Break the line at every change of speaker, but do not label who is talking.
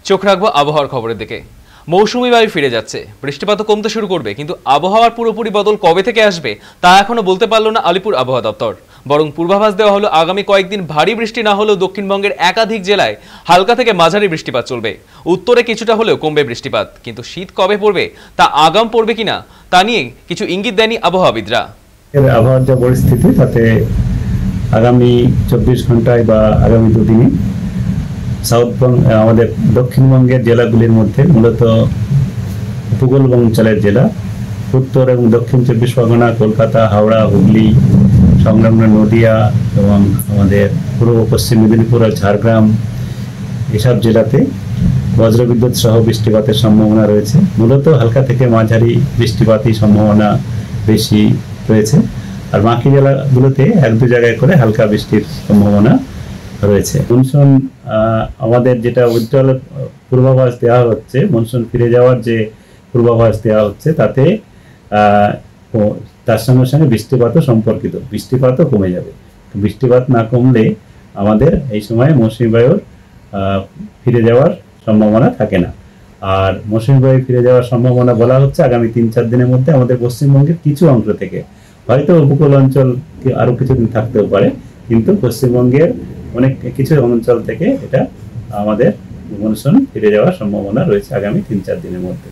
চোখ রাখবো আবহাওয়ার খবরের দিকে। মৌসুমি বায়ু ফিরে যাচ্ছে, বৃষ্টিপাতও কমতে শুরু করবে, কিন্তু আবহাওয়ার পুরোপুরি বদল কবে থেকে আসবে তা এখনো বলতে পারলো না আলিপুর আবহাওয়া দপ্তর। বরং পূর্বাভাস দেওয়া হলো আগামী কয়েকদিন ভারী বৃষ্টি না হলেও দক্ষিণবঙ্গের একাধিক জেলায় হালকা থেকে মাঝারি বৃষ্টিপাত চলবে। উত্তরে কিছুটা হলেও কমবে বৃষ্টিপাত, কিন্তু শীত কবে পড়বে তা আগাম পড়বে কিনা তা নিয়ে কিছু ইঙ্গিত দেয়নি আবহাওয়াবিদরা।
আবহাওয়ার যে পরিস্থিতি তাতে আগামী 24 ঘন্টায় বা আগামী দুদিনে আমাদের দক্ষিণবঙ্গের জেলাগুলির মধ্যে মূলত উপকূল অঞ্চলের জেলা উত্তর এবং দক্ষিণ 24 পরগনা, কলকাতা, হাওড়া, হুগলি সংলগ্ন নদিয়া এবং আমাদের পূর্ব পশ্চিম মেদিনীপুর ও ঝাড়গ্রাম এসব জেলাতে বজ্রবিদ্যুৎ সহ বৃষ্টিপাতের সম্ভাবনা রয়েছে। মূলত হালকা থেকে মাঝারি বৃষ্টিপাতের সম্ভাবনা বেশি রয়েছে, আর বাকি জেলাগুলোতে এক দু জায়গায় করে হালকা বৃষ্টির সম্ভাবনা রয়েছে। মনসুন আমাদের যেটা উজ্জ্বল পূর্বাভাস দেওয়া হচ্ছে, মনসুন ফিরে যাওয়ার যে পূর্বাভাস দেওয়া হচ্ছে তাতে তার সঙ্গে সঙ্গে বৃষ্টিপাতও সম্পর্কিত, বৃষ্টিপাতও কমে যাবে। বৃষ্টিপাত না কমলে আমাদের এই সময় মৌসুমী বায়ুর ফিরে যাওয়ার সম্ভাবনা থাকে না। আর মৌসুমী বায়ু ফিরে যাওয়ার সম্ভাবনা বলা হচ্ছে আগামী 3-4 দিনের মধ্যে আমাদের পশ্চিমবঙ্গের কিছু অংশ থেকে, হয়তো উপকূল অঞ্চল আরো কিছুদিন থাকতেও পারে, কিন্তু পশ্চিমবঙ্গের অনেক কিছু অঞ্চল থেকে এটা আমাদের মনসুন ফিরে যাওয়ার সম্ভাবনা রয়েছে আগামী 3-4 দিনের মধ্যে।